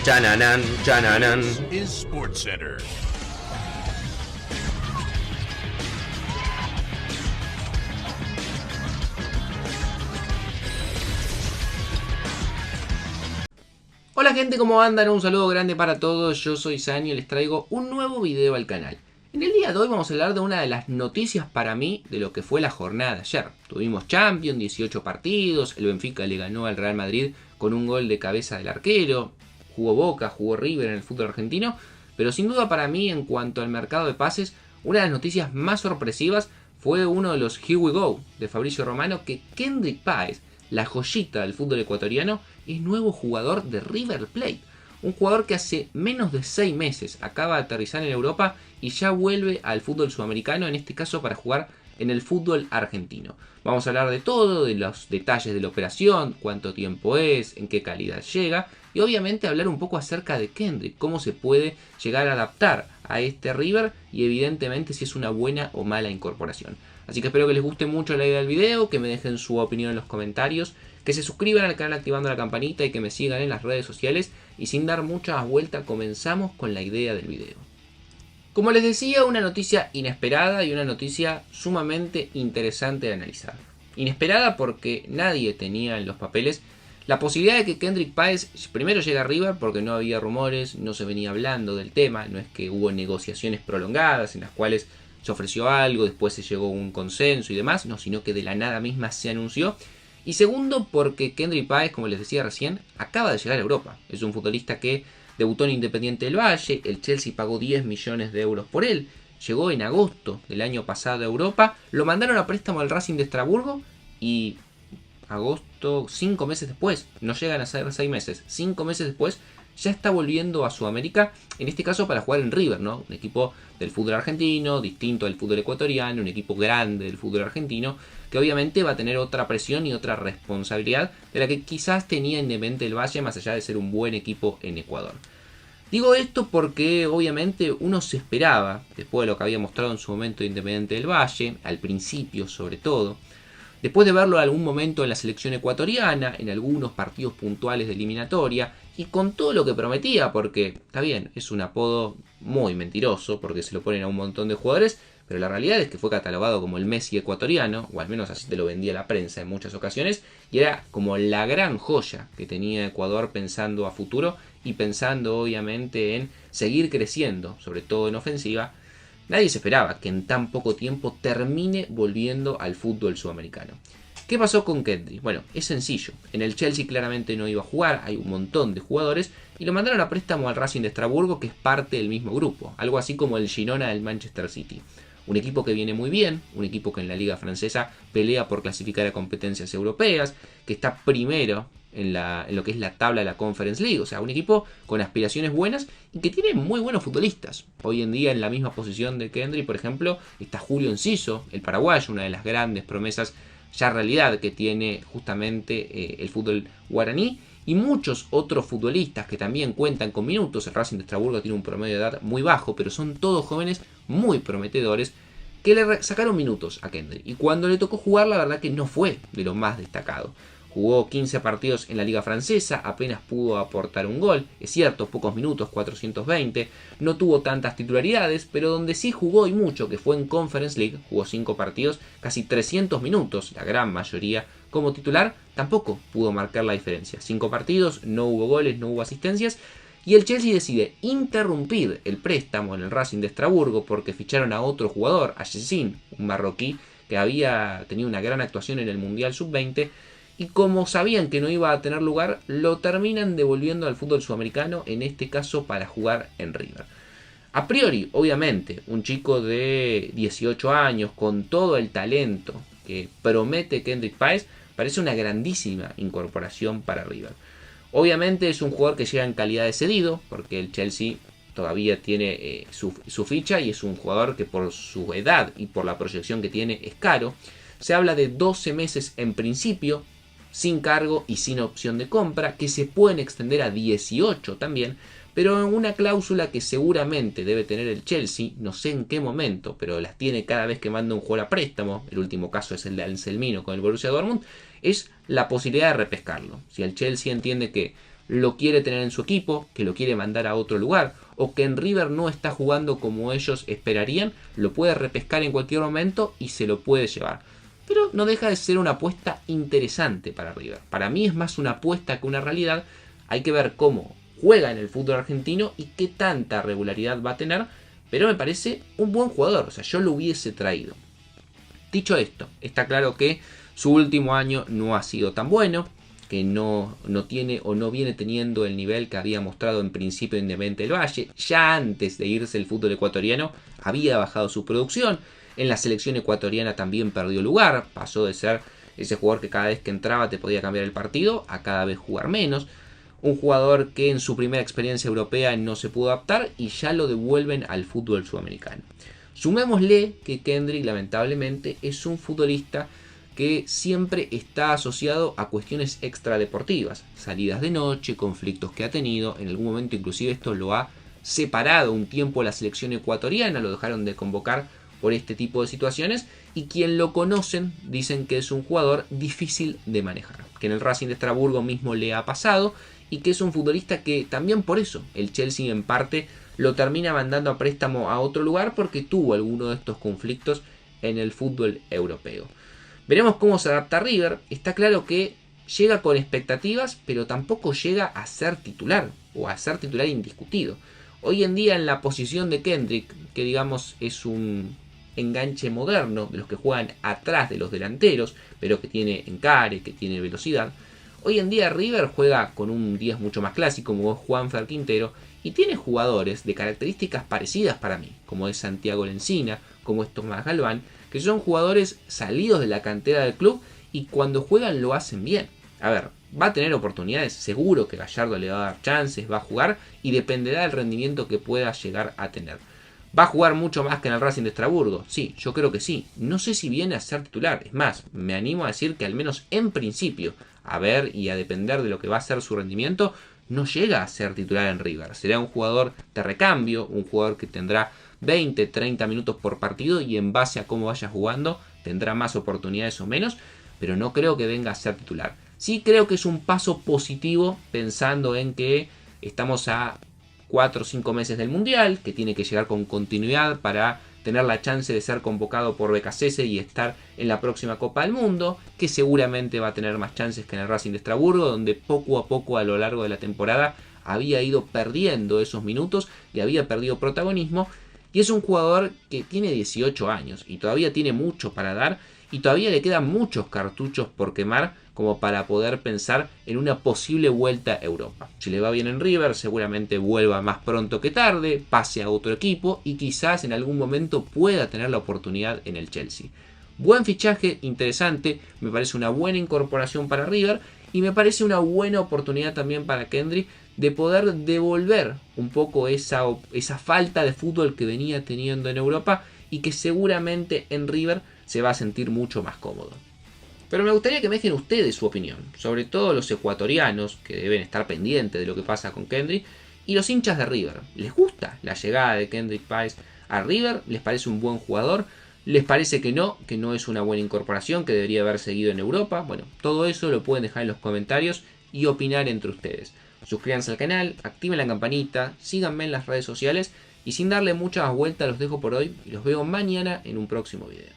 Chananan, chananan. Is SportsCenter. Hola gente, ¿cómo andan? Un saludo grande para todos, yo soy Sani y les traigo un nuevo video al canal. En el día de hoy vamos a hablar de una de las noticias para mí de lo que fue la jornada de ayer. Tuvimos Champions, 18 partidos, el Benfica le ganó al Real Madrid con un gol de cabeza del arquero, jugó Boca, jugó River en el fútbol argentino, pero sin duda para mí en cuanto al mercado de pases, una de las noticias más sorpresivas fue uno de los Here We Go de Fabrizio Romano, que Kendrick Páez, la joyita del fútbol ecuatoriano, es nuevo jugador de River Plate. Un jugador que hace menos de 6 meses acaba de aterrizar en Europa y ya vuelve al fútbol sudamericano, en este caso para jugar en el fútbol argentino. Vamos a hablar de todo, de los detalles de la operación, cuánto tiempo es, en qué calidad llega y obviamente hablar un poco acerca de Kendrick, cómo se puede llegar a adaptar a este River y evidentemente si es una buena o mala incorporación. Así que espero que les guste mucho la idea del video, que me dejen su opinión en los comentarios, que se suscriban al canal activando la campanita y que me sigan en las redes sociales. Y sin dar muchas vueltas, comenzamos con la idea del video. Como les decía, una noticia inesperada y una noticia sumamente interesante de analizar. Inesperada porque nadie tenía en los papeles la posibilidad de que Kendrick Páez primero llegue a River, porque no había rumores, no se venía hablando del tema, no es que hubo negociaciones prolongadas en las cuales se ofreció algo, después se llegó a un consenso y demás, no, sino que de la nada misma se anunció. Y segundo, porque Kendrick Páez, como les decía recién, acaba de llegar a Europa. Es un futbolista que debutó en Independiente del Valle, el Chelsea pagó 10 millones de euros por él, llegó en agosto del año pasado a Europa, lo mandaron a préstamo al Racing de Estrasburgo y agosto, 5 meses después, no llegan a ser 6 meses, 5 meses después, ya está volviendo a Sudamérica, en este caso para jugar en River, ¿no? Un equipo del fútbol argentino, distinto al fútbol ecuatoriano, un equipo grande del fútbol argentino, que obviamente va a tener otra presión y otra responsabilidad de la que quizás tenía Independiente del Valle, más allá de ser un buen equipo en Ecuador. Digo esto porque obviamente uno se esperaba, después de lo que había mostrado en su momento Independiente del Valle, al principio sobre todo, después de verlo en algún momento en la selección ecuatoriana, en algunos partidos puntuales de eliminatoria, y con todo lo que prometía, porque está bien, es un apodo muy mentiroso, porque se lo ponen a un montón de jugadores, pero la realidad es que fue catalogado como el Messi ecuatoriano, o al menos así te lo vendía la prensa en muchas ocasiones, y era como la gran joya que tenía Ecuador pensando a futuro, y pensando obviamente en seguir creciendo, sobre todo en ofensiva. Nadie se esperaba que en tan poco tiempo termine volviendo al fútbol sudamericano. ¿Qué pasó con Kendrick? Bueno, es sencillo. En el Chelsea claramente no iba a jugar, hay un montón de jugadores, y lo mandaron a préstamo al Racing de Estrasburgo, que es parte del mismo grupo. Algo así como el Girona del Manchester City. Un equipo que viene muy bien, un equipo que en la liga francesa pelea por clasificar a competencias europeas, que está primero en lo que es la tabla de la Conference League, o sea, un equipo con aspiraciones buenas y que tiene muy buenos futbolistas. Hoy en día en la misma posición de Kendrick, por ejemplo, está Julio Enciso, el paraguayo, una de las grandes promesas ya realidad que tiene justamente el fútbol guaraní, y muchos otros futbolistas que también cuentan con minutos. El Racing de Estrasburgo tiene un promedio de edad muy bajo, pero son todos jóvenes muy prometedores que le sacaron minutos a Kendrick, y cuando le tocó jugar la verdad que no fue de lo más destacado. Jugó 15 partidos en la liga francesa, apenas pudo aportar un gol, es cierto, pocos minutos, 420, no tuvo tantas titularidades, pero donde sí jugó y mucho, que fue en Conference League, jugó 5 partidos, casi 300 minutos, la gran mayoría como titular, tampoco pudo marcar la diferencia. 5 partidos, no hubo goles, no hubo asistencias, y el Chelsea decide interrumpir el préstamo en el Racing de Estrasburgo porque ficharon a otro jugador, a Yacine, un marroquí que había tenido una gran actuación en el Mundial Sub-20, y como sabían que no iba a tener lugar, lo terminan devolviendo al fútbol sudamericano, en este caso para jugar en River. A priori, obviamente, un chico de 18 años con todo el talento que promete Kendrick Páez, parece una grandísima incorporación para River. Obviamente es un jugador que llega en calidad de cedido, porque el Chelsea todavía tiene su ficha, y es un jugador que por su edad y por la proyección que tiene es caro. Se habla de 12 meses en principio, sin cargo y sin opción de compra, que se pueden extender a 18 también, pero en una cláusula que seguramente debe tener el Chelsea, no sé en qué momento, pero las tiene cada vez que manda un jugador a préstamo, el último caso es el de Anselmino con el Borussia Dortmund, es la posibilidad de repescarlo. Si el Chelsea entiende que lo quiere tener en su equipo, que lo quiere mandar a otro lugar, o que en River no está jugando como ellos esperarían, lo puede repescar en cualquier momento y se lo puede llevar. Pero no deja de ser una apuesta interesante para River. Para mí es más una apuesta que una realidad. Hay que ver cómo juega en el fútbol argentino y qué tanta regularidad va a tener, pero me parece un buen jugador, o sea, yo lo hubiese traído. Dicho esto, está claro que su último año no ha sido tan bueno, que no tiene o no viene teniendo el nivel que había mostrado en principio Independiente del Valle. Ya antes de irse el fútbol ecuatoriano había bajado su producción, en la selección ecuatoriana también perdió lugar, pasó de ser ese jugador que cada vez que entraba te podía cambiar el partido a cada vez jugar menos. Un jugador que en su primera experiencia europea no se pudo adaptar y ya lo devuelven al fútbol sudamericano. Sumémosle que Kendrick lamentablemente es un futbolista que siempre está asociado a cuestiones extradeportivas, salidas de noche, conflictos que ha tenido, en algún momento inclusive esto lo ha separado un tiempo la selección ecuatoriana, lo dejaron de convocar por este tipo de situaciones, y quien lo conocen dicen que es un jugador difícil de manejar, que en el Racing de Estrasburgo mismo le ha pasado, y que es un futbolista que también por eso el Chelsea en parte lo termina mandando a préstamo a otro lugar porque tuvo alguno de estos conflictos en el fútbol europeo. Veremos cómo se adapta River. Está claro que llega con expectativas, pero tampoco llega a ser titular o a ser titular indiscutido. Hoy en día en la posición de Kendrick, que digamos es un enganche moderno de los que juegan atrás de los delanteros, pero que tiene encare, que tiene velocidad, hoy en día River juega con un 10 mucho más clásico, como es Juanfer Quintero, y tiene jugadores de características parecidas para mí, como es Santiago Lencina, como es Tomás Galván, que son jugadores salidos de la cantera del club y cuando juegan lo hacen bien. A ver, va a tener oportunidades, seguro que Gallardo le va a dar chances, va a jugar y dependerá del rendimiento que pueda llegar a tener. ¿Va a jugar mucho más que en el Racing de Estrasburgo? Sí, yo creo que sí. No sé si viene a ser titular. Es más, me animo a decir que al menos en principio, a ver y a depender de lo que va a ser su rendimiento, no llega a ser titular en River. Será un jugador de recambio, un jugador que tendrá 20, 30 minutos por partido y en base a cómo vaya jugando tendrá más oportunidades o menos, pero no creo que venga a ser titular. Sí creo que es un paso positivo pensando en que estamos a 4 o 5 meses del Mundial, que tiene que llegar con continuidad para tener la chance de ser convocado por BKCS y estar en la próxima Copa del Mundo, que seguramente va a tener más chances que en el Racing de Estrasburgo, donde poco a poco a lo largo de la temporada había ido perdiendo esos minutos y había perdido protagonismo. Y es un jugador que tiene 18 años y todavía tiene mucho para dar y todavía le quedan muchos cartuchos por quemar como para poder pensar en una posible vuelta a Europa. Si le va bien en River, seguramente vuelva más pronto que tarde, pase a otro equipo y quizás en algún momento pueda tener la oportunidad en el Chelsea. Buen fichaje, interesante, me parece una buena incorporación para River y me parece una buena oportunidad también para Kendrick de poder devolver un poco esa falta de fútbol que venía teniendo en Europa y que seguramente en River se va a sentir mucho más cómodo. Pero me gustaría que me dejen ustedes su opinión, sobre todo los ecuatorianos que deben estar pendientes de lo que pasa con Kendrick y los hinchas de River. ¿Les gusta la llegada de Kendrick Páez a River? ¿Les parece un buen jugador? ¿Les parece que no es una buena incorporación, que debería haber seguido en Europa? Bueno, todo eso lo pueden dejar en los comentarios y opinar entre ustedes. Suscríbanse al canal, activen la campanita, síganme en las redes sociales y sin darle muchas vueltas los dejo por hoy y los veo mañana en un próximo video.